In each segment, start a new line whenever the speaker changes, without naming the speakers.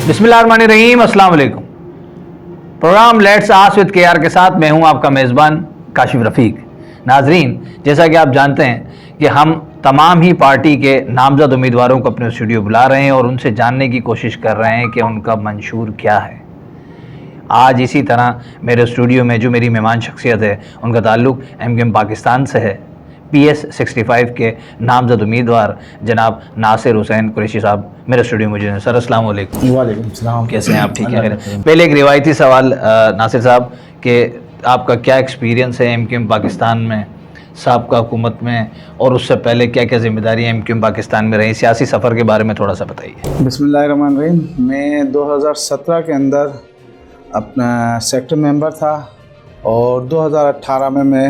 बिस्मिल्लाहिर्रहमानिर्रहीम, अस्सलाम वालेकुम। Program let's ask with KR के साथ मैं हूं आपका मेज़बान काशिफ रफ़ीक। नाजरीन, जैसा कि आप जानते हैं कि हम तमाम ही पार्टी के नामज़द उम्मीदवारों को अपने स्टूडियो बुला रहे हैं और उनसे जानने की कोशिश कर रहे हैं कि उनका मंशूर क्या है। आज इसी तरह मेरे स्टूडियो में जो मेरी मेहमान शख्सियत है उनका ताल्लुक़ MQM पाकिस्तान से है। PS 65 के नामज़द उम्मीदवार जनाब नासिर हुसैन कुरैशी साहब मेरे स्टूडियो में मौजूद हैं। सर अस्सलाम वालेकुम।
वालेकुम सलाम।
कैसे हैं आप? ठीक है। पहले एक रिवायती सवाल नासिर साहब कि आपका क्या एक्सपीरियंस है MQM पाकिस्तान में, साबका हुकूमत में, और उससे पहले क्या क्या जिम्मेदारियाँ MQM पाकिस्तान में रही? सियासी सफ़र के बारे में थोड़ा सा बताइए।
बिस्मिल्लाहिर्रहमानिर्रहीम। मैं 2017 के अंदर अपना सेक्टर मेंबर था और 2018 में मैं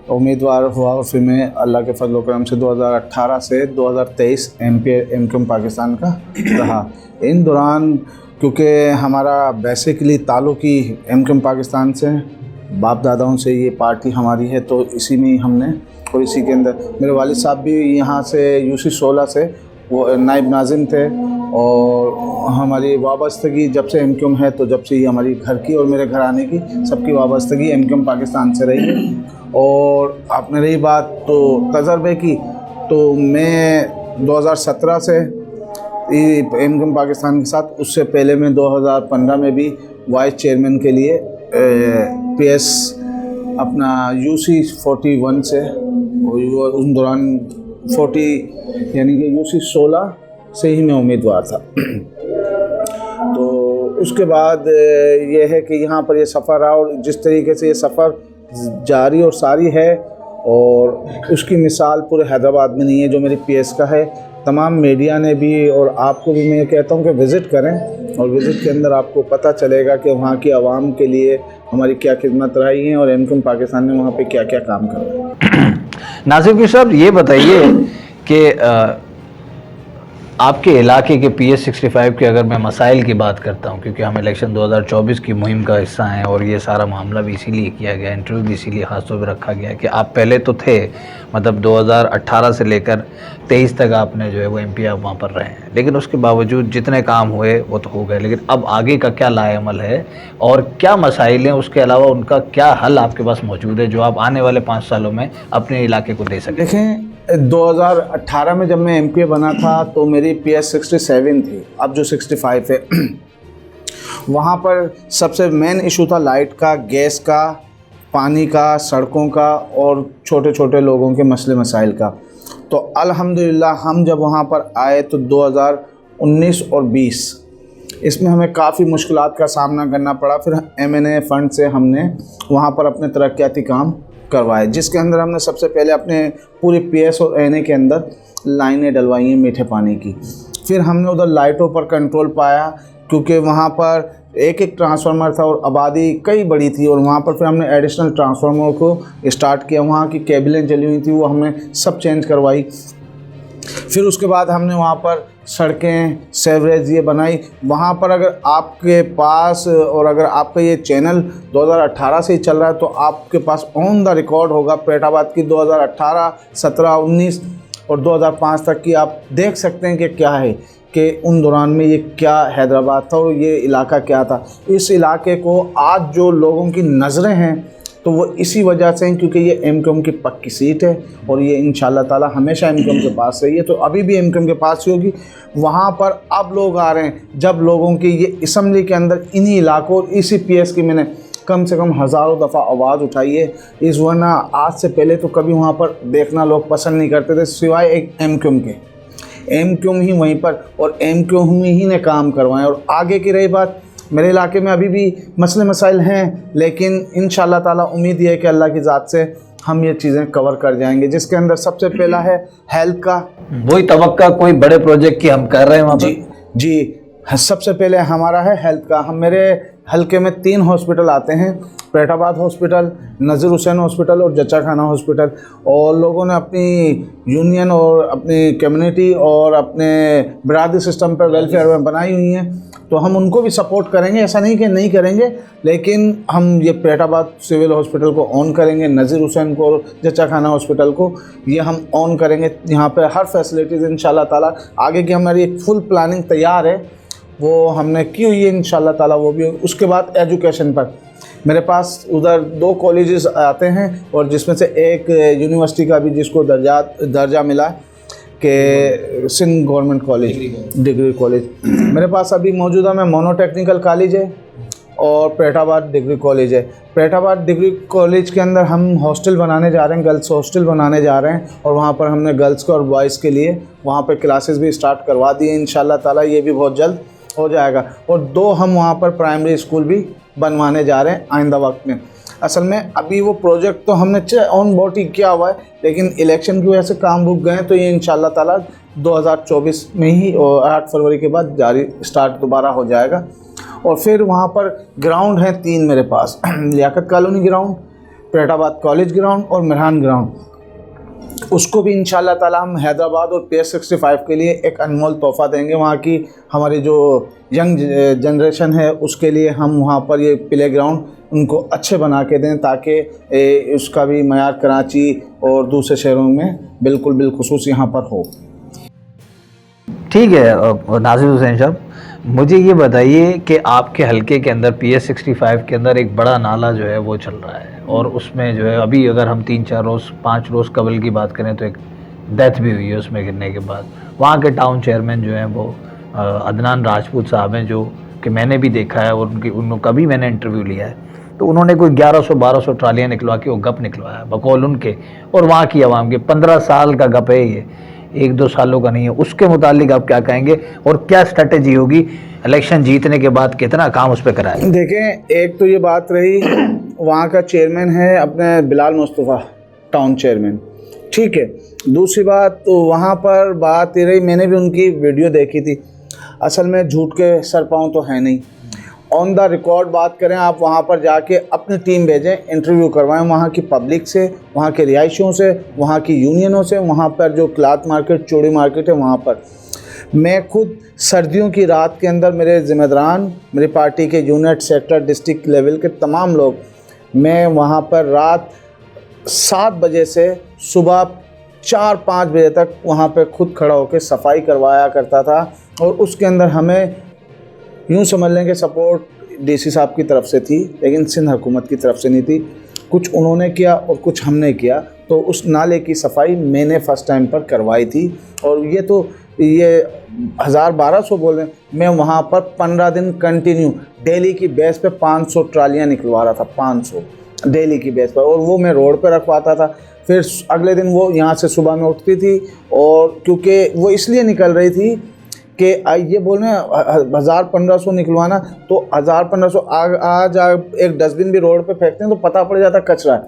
उम्मीदवार हुआ और फिर मैं अल्लाह के फजल करम से 2018 से 2023 MQM पाकिस्तान का रहा। इन दौरान क्योंकि हमारा बेसिकली ताल्लुक़ ही MQM पाकिस्तान से, बाप दादाओं से ये पार्टी हमारी है, तो इसी में हमने और इसी के अंदर मेरे वालिद साहब भी यहाँ से UC 16 से वो नायब नाज़िम थे और हमारी वाबस्तगी जब से MQM है तो जब से ही हमारी घर की और मेरे घराने की सबकी वाबस्तगी MQM पाकिस्तान से रही है। और आपने रही बात तो तजर्बे की, तो मैं 2017 से MQM पाकिस्तान के साथ, उससे पहले मैं 2015 में भी वाइस चेयरमैन के लिए PS अपना UC 41 से, उस दौरान 40 यानी कि UC 16 से ही मैं उम्मीदवार था। तो उसके बाद ये है कि यहाँ पर ये सफ़र रहा और जिस तरीके से ये सफ़र जारी और सारी है, और उसकी मिसाल पूरे हैदराबाद में नहीं है जो मेरी PS का है। तमाम मीडिया ने भी और आपको भी मैं कहता हूँ कि विज़िट करें और विज़िट के अंदर आपको पता चलेगा कि वहाँ की आवाम के लिए हमारी क्या खिदमत रही है और MQM पाकिस्तान ने वहाँ पे क्या क्या काम करा है।
नासिर साहब, ये बताइए कि आपके इलाके के PS 65 के अगर मैं मसाइल की बात करता हूँ, क्योंकि हम इलेक्शन 2024 की मुहिम का हिस्सा हैं और ये सारा मामला भी इसीलिए किया गया, इंटरव्यू भी इसीलिए ख़ासतौर पर रखा गया कि आप पहले तो थे, मतलब 2018 से लेकर 23 तक आपने जो है वो MP आप वहाँ पर रहे हैं, लेकिन उसके बावजूद जितने काम हुए वो तो हो गए, लेकिन अब आगे का क्या लाएअमल है और क्या मसाइल हैं, उसके अलावा उनका क्या हल आपके पास मौजूद है जो आप आने वाले 5 सालों में अपने इलाके को दे सकें?
देखें, 2018 में जब मैं MPA बना था तो मेरी PS 67 थी, अब जो 65 है। वहाँ पर सबसे मेन इशू था लाइट का, गैस का, पानी का, सड़कों का और छोटे छोटे लोगों के मसले मसाइल का। तो अल्हम्दुलिल्लाह हम जब वहाँ पर आए तो 2019 और 20 इसमें हमें काफ़ी मुश्किलात का सामना करना पड़ा। फिर MNA फ़ंड से हमने वहाँ पर अपने तरक्याती काम करवाए, जिसके अंदर हमने सबसे पहले अपने पूरी PS और NA के अंदर लाइनें डलवाई हैं मीठे पानी की। फिर हमने उधर लाइटों पर कंट्रोल पाया, क्योंकि वहाँ पर एक एक ट्रांसफार्मर था और आबादी कई बड़ी थी, और वहाँ पर फिर हमने एडिशनल ट्रांसफार्मर को स्टार्ट किया। वहाँ की केबलें जली हुई थी वो हमने सब चेंज करवाई। फिर उसके बाद हमने वहाँ पर सड़कें, सेवरेज ये बनाई। वहाँ पर अगर आपके पास और अगर आपका ये चैनल 2018 से ही चल रहा है तो आपके पास ऑन द रिकॉर्ड होगा पेटाबाद की 2018, 17, 19 और 2005 तक की आप देख सकते हैं कि क्या है कि उन दौरान में ये क्या हैदराबाद था और ये इलाका क्या था। इस इलाके को आज जो लोगों की नज़रें हैं तो वो इसी वजह से हैं क्योंकि ये MQM की पक्की सीट है और ये इंशाल्लाह ताला हमेशा MQM के पास रही है, तो अभी भी MQM के पास ही होगी। वहाँ पर अब लोग आ रहे हैं जब लोगों की ये असम्बली के अंदर इन्हीं इलाकों और इसी PS की मैंने कम से कम हज़ारों दफ़ा आवाज़ उठाई है। इस वरना आज से पहले तो कभी वहाँ पर देखना लोग पसंद नहीं करते थे सिवाय एक MQM के। MQM ही वहीं पर और MQM ही ने काम करवाएं। और आगे की रही बात, मेरे इलाके में अभी भी मसले मसाइल हैं, लेकिन इंशाल्लाह ताला उम्मीद ये है कि अल्लाह की ज़ात से हम ये चीज़ें कवर कर जाएंगे, जिसके अंदर सबसे पहला है हेल्थ का।
वही तवक्का कोई बड़े प्रोजेक्ट की हम कर रहे हैं वहाँ पर?
जी, सबसे पहले हमारा है हेल्थ का। हम मेरे हल्के में 3 हॉस्पिटल आते हैं, पेटाबाद हॉस्पिटल, नज़ीर हुसैन हॉस्पिटल और जच्चा खाना हॉस्पिटल। और लोगों ने अपनी यूनियन और अपनी कम्युनिटी और अपने बरादरी सिस्टम पर वेलफेयर में बनाई हुई हैं, तो हम उनको भी सपोर्ट करेंगे, ऐसा नहीं कि नहीं करेंगे, लेकिन हम ये पेटाबाद सिविल हॉस्पिटल को ऑन करेंगे, नज़ीर हुसैन को और जच्चा खाना हॉस्पिटल को ये हम ऑन करेंगे। यहाँ पे हर फैसिलिटीज़ इंशाल्लाह ताला, आगे की हमारी एक फुल प्लानिंग तैयार है वो हमने की हुई है इंशाल्लाह ताला, वो भी। उसके बाद एजुकेशन पर मेरे पास उधर 2 कॉलेजेस आते हैं, और जिसमें से एक यूनिवर्सिटी का भी जिसको दर्जा मिला कि Sindh government college degree college मेरे पास अभी मौजूदा में मोनो टेक्निकल कॉलेज है और पेटाबाद डिग्री कॉलेज है। पेटाबाद डिग्री कॉलेज के अंदर हम हॉस्टल बनाने जा रहे हैं, गर्ल्स हॉस्टल बनाने जा रहे हैं, और वहाँ पर हमने गर्ल्स को और बॉयज़ के लिए वहाँ पर क्लासेस भी स्टार्ट करवा दी हैं इंशाल्लाह ताला, ये भी बहुत जल्द हो जाएगा। और 2 हम वहाँ पर प्राइमरी स्कूल भी बनवाने जा रहे हैं आइंदा वक्त में। असल में अभी वो प्रोजेक्ट तो हमने ऑन बोर्ड ही किया हुआ है, लेकिन इलेक्शन की वजह से काम रुक गए हैं, तो ये इंशाल्लाह ताला 2024 में ही और 8 फरवरी के बाद जारी स्टार्ट दोबारा हो जाएगा। और फिर वहाँ पर ग्राउंड हैं 3 मेरे पास, Liaquat colony ground, Petabad college ground और मिरहान ग्राउंड। उसको भी इंशाल्लाह ताला हम हैदराबाद और PS65 के लिए एक अनमोल तोहफ़ा देंगे। वहाँ की हमारी जो यंग जनरेशन है उसके लिए हम वहाँ पर ये प्ले ग्राउंड उनको अच्छे बना के दें, ताकि उसका भी मयार कराची और दूसरे शहरों में बिल्कुल बिलखुसूस यहाँ पर हो।
ठीक है नासिर हुसैन साहब, मुझे ये बताइए कि आपके हलके के अंदर PS65 के अंदर एक बड़ा नाला जो है वो चल रहा है, और उसमें जो है अभी अगर हम 3-4 रोज़ 5 रोज़ कबल की बात करें तो एक डेथ भी हुई है उसमें गिरने के बाद। वहाँ के टाउन चेयरमैन जो हैं वो अदनान राजपूत साहब हैं, जो कि मैंने भी देखा है और उनका भी मैंने इंटरव्यू लिया है। तो उन्होंने कोई 1100-1200 ट्रालियाँ निकलवा के वो गप निकलवाया बकौल उनके और वहाँ की आवाम के। 15 साल का गप है ये, 1-2 सालों का नहीं है। उसके मुतालिक आप क्या कहेंगे और क्या स्ट्रेटेजी होगी इलेक्शन जीतने के बाद, कितना काम उस पर कराएं?
देखें, एक तो ये बात रही, वहाँ का चेयरमैन है अपने बिलाल मुस्तफ़ा, टाउन चेयरमैन, ठीक है। दूसरी बात तो वहाँ पर बात ये रही, मैंने भी उनकी वीडियो देखी थी, असल में झूठ के सर पाँव तो है नहीं। ऑन द रिकॉर्ड बात करें, आप वहाँ पर जाके अपनी टीम भेजें, इंटरव्यू करवाएं वहाँ की पब्लिक से, वहाँ के रिहायशियों से, वहाँ की यूनियनों से, वहाँ पर जो क्लॉथ मार्केट चूड़ी मार्केट है वहाँ पर। मैं खुद सर्दियों की रात के अंदर मेरे ज़िम्मेदारान, मेरी पार्टी के यूनिट, सेक्टर, डिस्ट्रिक्ट लेवल के तमाम लोग, मैं वहाँ पर रात 7 बजे से सुबह 4-5 बजे तक वहाँ पर खुद खड़ा होकर सफाई करवाया करता था। और उसके अंदर हमें यूँ समझ लें कि सपोर्ट डीसी साहब की तरफ से थी, लेकिन सिंध हुकूमत की तरफ से नहीं थी। कुछ उन्होंने किया और कुछ हमने किया। तो उस नाले की सफाई मैंने फ़र्स्ट टाइम पर करवाई थी। और ये 1000-1200 बोल रहे हैं, मैं वहाँ पर 15 दिन कंटिन्यू डेली की बेस पे 500 ट्रालियाँ निकलवा रहा था, 500 डेली की बेस पर, और वो मैं रोड पे रखवाता था। फिर अगले दिन वो यहाँ से सुबह में उठती थी, और क्योंकि वो इसलिए निकल रही थी कि ये बोल रहे हैं 1000-1500 निकलवाना, तो 1000-1500 आज एक डस्टबिन भी रोड पे फेंकते हैं तो पता पड़ जाता कचरा है,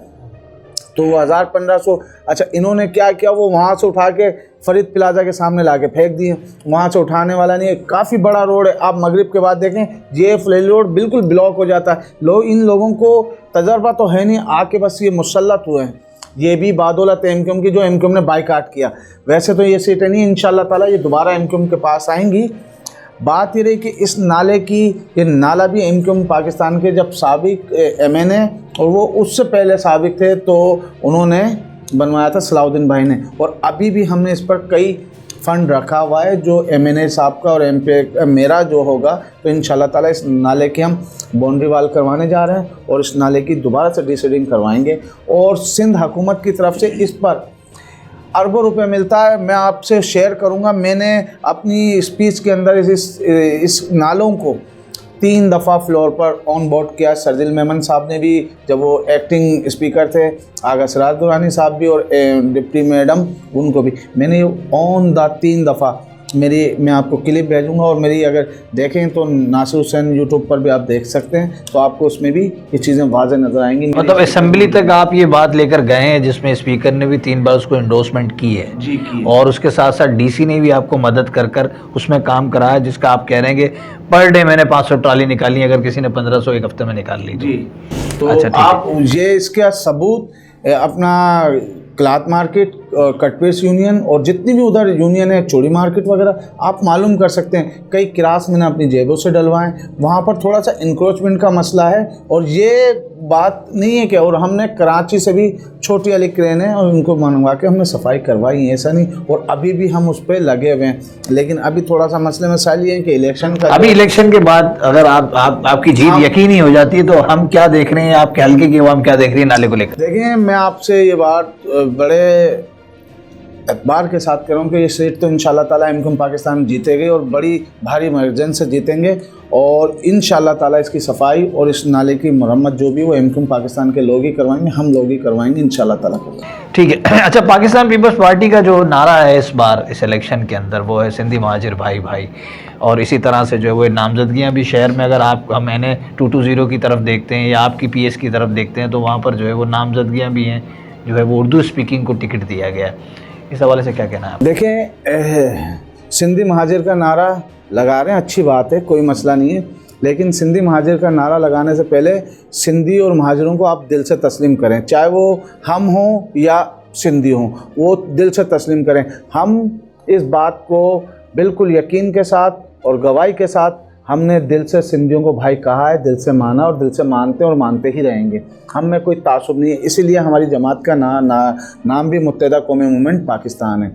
तो 1000-1500। अच्छा, इन्होंने क्या किया, वो वहाँ से उठा के फरीद प्लाजा के सामने ला के फेंक दिए। वहाँ से उठाने वाला नहीं है, काफ़ी बड़ा रोड है। आप मगरिब के बाद देखें, ये फ्लेल रोड बिल्कुल ब्लॉक हो जाता है। इन लोगों को तजर्बा तो है नहीं, आके बस ये मुसल्लत हुए हैं। ये भी बादौलत एमक्यूएम की, जो एमक्यूएम ने बाइकाट किया। वैसे तो ये सीटें नहीं, इंशाल्लाह ताला ये दोबारा एमक्यूएम के पास आएंगी। बात ये रही कि इस नाले की, ये नाला भी एमक्यूएम पाकिस्तान के जब साबिक MNA और वो उससे पहले साबिक थे, तो उन्होंने बनवाया था सलाउद्दीन भाई ने। और अभी भी हमने इस पर कई फ़ंड रखा हुआ है, जो MNA साहब का और MP मेरा जो होगा, तो इंशाल्लाह ताला इस नाले की हम बाउंड्री वाल करवाने जा रहे हैं और इस नाले की दोबारा से डिसीडिंग करवाएंगे। और सिंध हुकूमत की तरफ से इस पर अरबों रुपए मिलता है। मैं आपसे शेयर करूंगा, मैंने अपनी स्पीच के अंदर इस नालों को 3 दफ़ा फ्लोर पर ऑन बोर्ड किया। सरदिल मेमन साहब ने भी, जब वो एक्टिंग स्पीकर थे, आगा सिराज दुरानी साहब भी, और डिप्टी मैडम उनको भी मैंने ऑन द 3 दफ़ा मैं आपको क्लिप भेजूंगा, और मेरी अगर देखें तो नासिर हुसैन यूट्यूब पर भी आप देख सकते हैं, तो आपको उसमें भी ये चीज़ें वाज़ेह नज़र आएंगी।
मतलब असेंबली तक आप ये बात लेकर गए हैं, जिसमें स्पीकर ने भी 3 बार उसको इंडोर्समेंट की है
जी, की।
और उसके साथ साथ DC ने भी आपको मदद कर उसमें काम कराया, जिसका आप कह रहे हैं कि पर डे मैंने 500 ट्राली निकाली, अगर किसी ने 1500 एक हफ्ते में निकाल ली
जी। तो
अच्छा,
आप ये इसका सबूत अपना क्लॉथ मार्केट, कटपीस यूनियन और जितनी भी उधर यूनियन है, चूड़ी मार्केट वगैरह, आप मालूम कर सकते हैं। कई किरास मैंने अपनी जेबों से डलवाएं। वहाँ पर थोड़ा सा इंक्रोचमेंट का मसला है, और ये बात नहीं है कि, और हमने कराची से भी छोटी वाली क्रेन है और उनको मंगवा के हमने सफाई करवाई है, ऐसा नहीं। और अभी भी हम उस पर लगे हुए हैं, लेकिन अभी थोड़ा सा मसले मसाइल ये है कि इलेक्शन का,
अभी इलेक्शन के बाद अगर आपकी जीत यकीनी हो जाती है तो हम क्या देख रहे हैं, आपके हल्के की आवाम क्या देख रही है नाले को लेकर?
देखिए, मैं आपसे ये बात बड़े एतबार के साथ कह रहा हूँ कि ये सीट तो इंशाल्लाह ताला एमक्यूएम पाकिस्तान जीतेगी और बड़ी भारी मार्जिन से जीतेंगे, और इंशाल्लाह ताला इसकी सफाई और इस नाले की मरम्मत जो भी वो एमक्यूएम पाकिस्तान के लोग ही करवाएंगे, हम लोग ही करवाएंगे इंशाल्लाह ताला।
ठीक है। अच्छा, पाकिस्तान पीपल्स पार्टी का जो नारा है इस बार इस इलेक्शन के अंदर वो है सिंधी महाजिर भाई भाई, और इसी तरह से जो है वो नामजदगियाँ भी शहर में, अगर आप मैंने 220 की तरफ देखते हैं या आपकी PS की तरफ देखते हैं तो वहाँ पर जो है वो नामजदगियाँ भी हैं, जो है वो उर्दू स्पीकिंग को टिकट दिया गया है। इस हवाले से क्या कहना है?
देखें, सिंधी महाजिर का नारा लगा रहे हैं, अच्छी बात है, कोई मसला नहीं है, लेकिन सिंधी महाजिर का नारा लगाने से पहले सिंधी और महाजिरों को आप दिल से तस्लीम करें, चाहे वो हम हों या सिंधी हों, वो दिल से तस्लीम करें। हम इस बात को बिल्कुल यकीन के साथ और गवाही के साथ हमने दिल से सिंधियों को भाई कहा है, दिल से माना और दिल से मानते हैं और मानते ही रहेंगे। हम में कोई तासुब नहीं है, इसीलिए हमारी जमात का नाम भी मुत्तहिदा कौमी मूवमेंट पाकिस्तान है।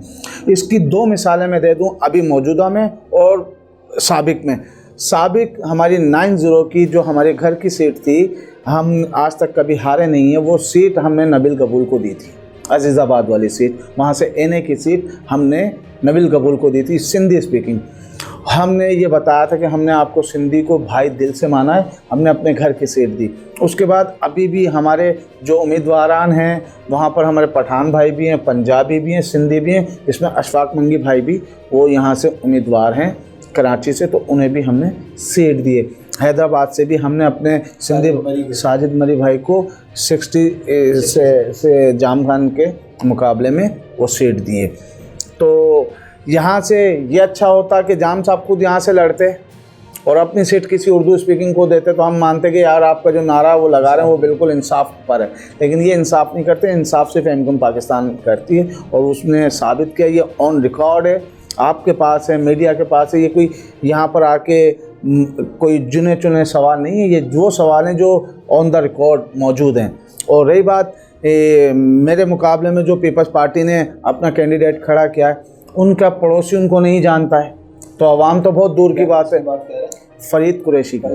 इसकी 2 मिसालें मैं दे दूं, अभी मौजूदा में और साबिक में। साबिक हमारी 90 की जो हमारे घर की सीट थी, हम आज तक कभी हारे नहीं है, वो सीट हमने नबील कबूल को दी थी, अजीज़ाबाद वाली सीट, वहाँ से NA की सीट हमने नबील कबूल को दी थी, सिंधी स्पीकिंग। हमने ये बताया था कि हमने आपको सिंधी को भाई दिल से माना है, हमने अपने घर की सीट दी। उसके बाद अभी भी हमारे जो उम्मीदवारान हैं वहाँ पर हमारे पठान भाई भी हैं, पंजाबी भी हैं, सिंधी भी हैं, इसमें अशफाक मंगी भाई भी वो यहाँ से उम्मीदवार हैं कराची से, तो उन्हें भी हमने सीट दिए। हैदराबाद से भी हमने अपने सिंधी साजिद मरी भाई को 60 से जाम खान के मुकाबले में वो सीट दिए। तो यहाँ से ये अच्छा होता कि जाम साहब खुद यहाँ से लड़ते और अपनी सीट किसी उर्दू स्पीकिंग को देते, तो हम मानते कि यार आपका जो नारा वो लगा रहे हैं वो बिल्कुल इंसाफ पर है, लेकिन ये इंसाफ नहीं करते, इंसाफ सिर्फ एमक्यूएम पाकिस्तान करती है और उसने साबित किया, ये ऑन रिकॉर्ड है, आपके पास है, मीडिया के पास है। ये कोई यहाँ पर आके कोई चुने चुने सवाल नहीं है, ये वो सवाल हैं जो ऑन द रिकॉर्ड मौजूद हैं। और रही बात मेरे मुकाबले में जो पीपल्स पार्टी ने अपना कैंडिडेट खड़ा किया है, उनका पड़ोसी उनको नहीं जानता है, तो अवाम तो बहुत दूर की बात है, फरीद कुरैशी का,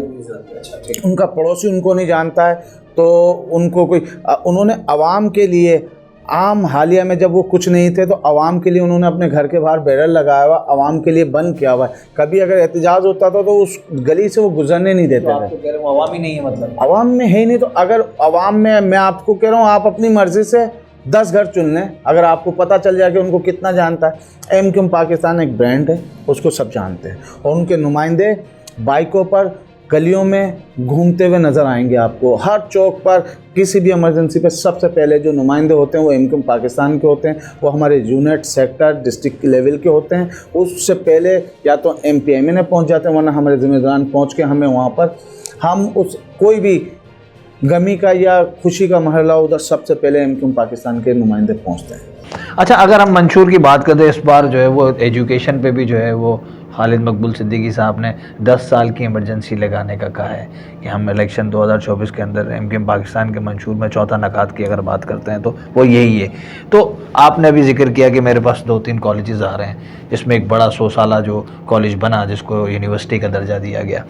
उनका पड़ोसी उनको नहीं जानता है, तो उनको कोई उन्होंने अवाम के लिए आम हालिया में जब वो कुछ नहीं थे तो अवाम के लिए उन्होंने अपने घर के बाहर बैनर लगाया हुआ, अवाम के लिए बंद किया हुआ है। कभी अगर एहतजाज होता था तो उस गली से वो गुजरने नहीं देते थे।
अवाम ही नहीं है, मतलब
अवाम में है ही नहीं। तो अगर अवाम में, मैं आपको कह रहा हूँ, आप अपनी मर्ज़ी से 10 घर चुन लें, अगर आपको पता चल जाए कि उनको कितना जानता है। एमक्यूएम पाकिस्तान एक ब्रांड है, उसको सब जानते हैं, और उनके नुमाइंदे बाइकों पर गलियों में घूमते हुए नज़र आएंगे आपको। हर चौक पर किसी भी इमरजेंसी पे सबसे पहले जो नुमाइंदे होते हैं वो एमक्यूएम पाकिस्तान के होते हैं, वो हमारे यूनिट, सेक्टर, डिस्ट्रिक्ट लेवल के होते हैं। उससे पहले या तो MPMA ने पहुंच जाते हैं, वरना हमारे जिम्मेदारान पहुंच के हमें वहाँ पर, हम उस कोई भी गमी का या खुशी का महला उधर सबसे पहले एमक्यूएम पाकिस्तान के नुमाइंदे पहुँचते हैं।
अच्छा, अगर हम मंशूर की बात करें, इस बार जो है वो एजुकेशन पे भी जो है वो खालिद मकबूल सिद्दीकी साहब ने 10 साल की इमरजेंसी लगाने का कहा है कि हम इलेक्शन 2024 के अंदर एमक्यूएम पाकिस्तान के मंशूर में चौथा नकात की अगर बात करते हैं तो वो यही है। तो आपने अभी जिक्र किया कि मेरे पास 2-3 कॉलेजेस आ रहे हैं, जिसमें एक बड़ा 100 साला जो कॉलेज बना जिसको यूनिवर्सिटी का दर्जा दिया गया।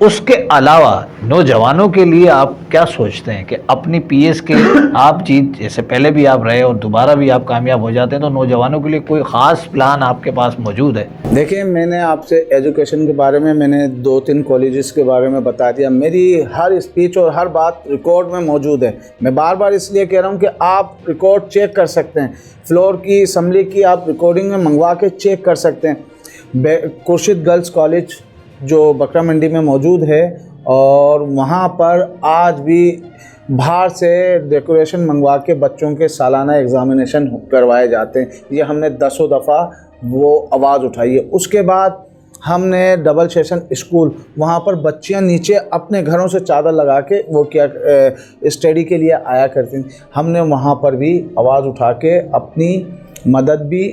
उसके अलावा नौजवानों के लिए आप क्या सोचते हैं कि अपनी PS के आप जीत, जैसे पहले भी आप रहे और दोबारा भी आप कामयाब हो जाते हैं, तो नौजवानों के लिए कोई ख़ास प्लान आपके पास मौजूद है?
देखिए, मैंने आपसे एजुकेशन के बारे में, मैंने 2-3 कॉलेजेस के बारे में बता दिया। मेरी हर स्पीच और हर बात रिकॉर्ड में मौजूद है। मैं बार बार इसलिए कह रहा हूँ कि आप रिकॉर्ड चेक कर सकते हैं, फ्लोर की असम्बली की आप रिकॉर्डिंग में मंगवा के चेक कर सकते हैं। खुर्शीद गर्ल्स कॉलेज जो बकरा मंडी में मौजूद है, और वहाँ पर आज भी बाहर से डेकोरेशन मंगवा के बच्चों के सालाना एग्ज़ामिनेशन करवाए जाते हैं। ये हमने 10 दफ़ा वो आवाज़ उठाई है। उसके बाद हमने डबल सेशन स्कूल, वहाँ पर बच्चियाँ नीचे अपने घरों से चादर लगा के वो क्या स्टडी के लिए आया करती थी, हमने वहाँ पर भी आवाज़ उठा के अपनी मदद भी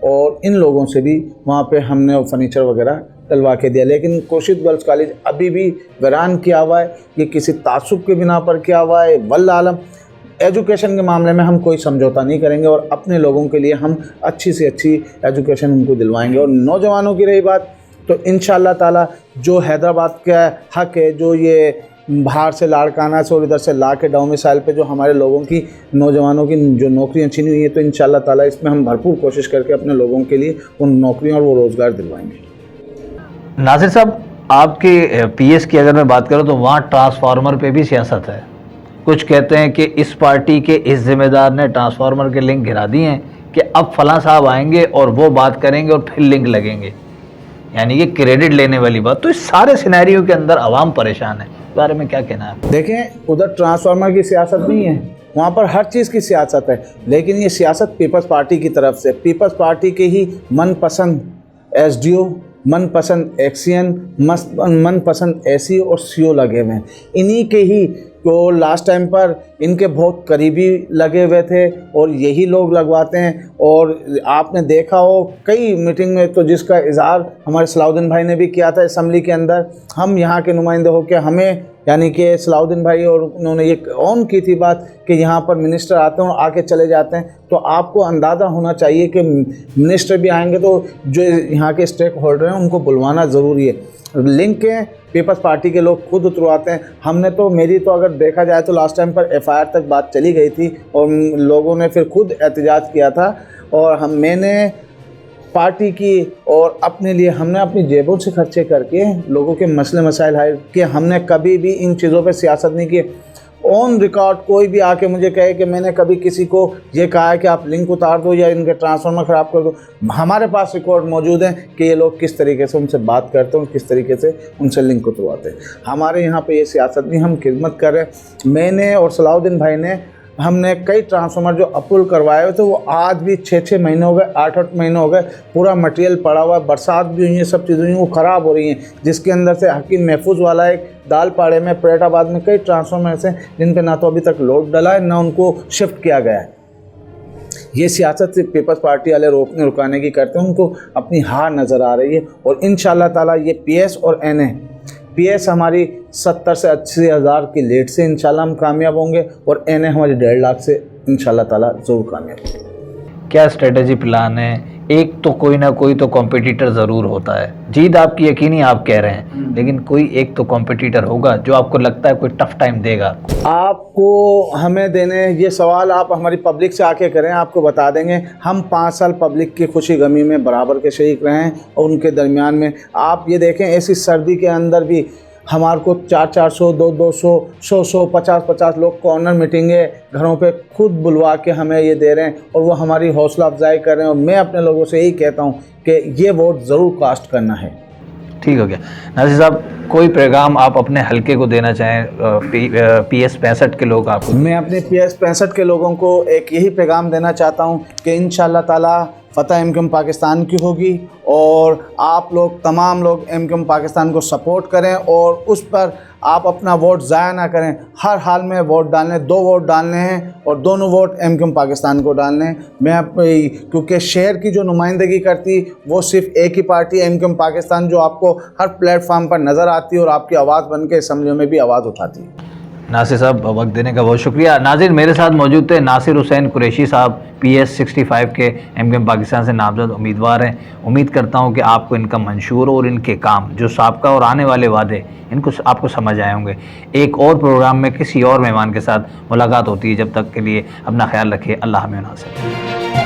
और इन लोगों से भी वहाँ पे हमने फर्नीचर वगैरह डलवा के दिया। लेकिन खुर्शीद गर्ल्स कॉलेज अभी भी वीरान किया हुआ है, ये किसी तासुब के बिना पर किया हुआ है। वल्लाह आलम एजुकेशन के मामले में हम कोई समझौता नहीं करेंगे और अपने लोगों के लिए हम अच्छी से अच्छी एजुकेशन उनको दिलवाएंगे। और नौजवानों की रही बात, तो इंशाअल्लाह ताला जो हैदराबाद का हक है, जो ये बाहर से लाड़काना से और इधर से ला के डोमिसाइल पे जो हमारे लोगों की, नौजवानों की जो नौकरियां छीनी हुई है, तो इंशाअल्लाह ताला इसमें हम भरपूर कोशिश करके अपने लोगों के लिए उन नौकरियों और वो रोज़गार दिलवाएंगे।
नासिर साहब, आपके पीएस की अगर मैं बात करूं तो वहाँ ट्रांसफार्मर पे भी सियासत है। कुछ कहते हैं कि इस पार्टी के इस जिम्मेदार ने ट्रांसफार्मर के लिंक गिरा दिए हैं कि अब फलां साहब आएंगे और वो बात करेंगे और फिर लिंक लगेंगे, यानी कि क्रेडिट लेने वाली बात। तो इस सारे सिनेरियो के अंदर आवाम परेशान है, इस बारे में क्या कहना है?
देखें, उधर ट्रांसफार्मर की सियासत नहीं है, वहाँ पर हर चीज़ की सियासत है, लेकिन ये सियासत पीपल्स पार्टी की तरफ से, पीपल्स पार्टी के ही मनपसंद एसडीओ, मनपसंद एक्सीएन, मनपसंद एसी और सीओ लगे हुए हैं। इन्हीं के ही तो लास्ट टाइम पर इनके बहुत करीबी लगे हुए थे और यही लोग लगवाते हैं। और आपने देखा हो कई मीटिंग में तो जिसका इजहार हमारे सलाउद्दीन भाई ने भी किया था असम्बली के अंदर, हम यहाँ के नुमाइंदे होकर हमें, यानी कि सलाउद्दीन भाई, और उन्होंने ये ऑन की थी बात कि यहाँ पर मिनिस्टर आते हैं और आके चले जाते हैं। तो आपको अंदाज़ा होना चाहिए कि मिनिस्टर भी आएंगे तो जो यहाँ के स्टेक होल्डर हैं उनको बुलवाना ज़रूरी है। लिंक है, पीपल्स पार्टी के लोग खुद उतरवाते हैं। हमने तो, मेरी तो अगर देखा जाए तो लास्ट टाइम पर एफआईआर तक बात चली गई थी और लोगों ने फिर खुद एहतजाज किया था और मैंने पार्टी की और अपने लिए हमने अपनी जेबों से खर्चे करके लोगों के मसले मसाइल हल किए। हमने कभी भी इन चीज़ों पे सियासत नहीं की। ऑन रिकॉर्ड कोई भी आके मुझे कहे कि मैंने कभी किसी को ये कहा है कि आप लिंक उतार दो या इनके ट्रांसफार्मर ख़राब कर दो, हमारे पास रिकॉर्ड मौजूद है कि ये लोग किस तरीके से उनसे बात करते हैं और किस तरीके से उनसे लिंक उतरवाते हैं। हमारे यहाँ पे ये सियासत नहीं, हम खिदमत कर रहे हैं। मैंने और सलाउद्दीन भाई ने, हमने कई ट्रांसफार्मर जो अप्रूव करवाए हुए थे वो आज भी 6-6 महीने हो गए, 8-8 महीने हो गए, पूरा मटेरियल पड़ा हुआ है, बरसात भी हुई है, सब चीज़ें हुई हैं, वो ख़राब हो रही हैं। जिसके अंदर से हकीम महफूज वाला एक दालपाड़े में, परेटाबाद में कई ट्रांसफार्मर हैं जिन पर ना तो अभी तक लोड डला है ना उनको शिफ्ट किया गया है। ये सियासत सिर्फ पीपल्स पार्टी वाले रोकने रुकाने की करते हैं, उनको अपनी हार नज़र आ रही है। और इंशाअल्लाह ताला ये पीएस और एनए, पीएस हमारी 70 से 80 हज़ार की लीड से इंशाल्लाह हम कामयाब होंगे और एनए हमारी 1.5 लाख से इंशाल्लाह ताला ज़रूर कामयाब होंगे।
क्या स्ट्रेटजी प्लान है? एक तो कोई ना कोई तो कॉम्पिटिटर ज़रूर होता है, जीत आपकी यकीनी आप कह रहे हैं, लेकिन कोई एक तो कॉम्पिटिटर होगा जो आपको लगता है कोई टफ टाइम देगा
आपको। हमें देने ये सवाल आप हमारी पब्लिक से आके करें, आपको बता देंगे। हम 5 साल पब्लिक की खुशी गमी में बराबर के शरीक रहे हैं और उनके दरमियान में आप ये देखें, ऐसी सर्दी के अंदर भी हमारे को 400-400, 200-200, 100-100, 50-50 लोग कॉर्नर मीटिंगें घरों पे खुद बुलवा के हमें ये दे रहे हैं और वो हमारी हौसला अफजाई कर रहे हैं। और मैं अपने लोगों से यही कहता हूँ कि ये वोट ज़रूर कास्ट करना है।
ठीक हो गया। नासिर साहब, कोई पैगाम आप अपने हलके को देना चाहें, PS 65 के लोग आपको?
मैं अपने PS 65 के लोगों को एक यही पैगाम देना चाहता हूँ कि इंशाअल्लाह ताला फ़तह एमक्यूएम पाकिस्तान की होगी और आप लोग, तमाम लोग एमक्यूएम पाकिस्तान को सपोर्ट करें और उस पर आप अपना वोट ज़ाया ना करें। हर हाल में वोट डालने, 2 वोट डालने हैं और दोनों वोट एमक्यूएम पाकिस्तान को डालने हैं। मैं क्योंकि शहर की जो नुमाइंदगी करती वो सिर्फ एक ही पार्टी एमक्यूएम पाकिस्तान, जो आपको हर प्लेटफार्म पर नज़र आती है और आपकी आवाज़ बन के असम्बलियों में भी आवाज़ उठाती है।
नासिर साहब, वक्त देने का बहुत शुक्रिया। नाज़िर, मेरे साथ मौजूद थे नासिर हुसैन कुरैशी साहब, PS 65 के एमक्यूएम पाकिस्तान से नामजद उम्मीदवार हैं। उम्मीद करता हूं कि आपको इनका मंशूर और इनके काम, जो साबका और आने वाले वादे, इनको आपको समझ आए होंगे। एक और प्रोग्राम में किसी और मेहमान के साथ मुलाकात होती है। जब तक के लिए अपना ख्याल रखिए। अल्लाह हमें नासिर।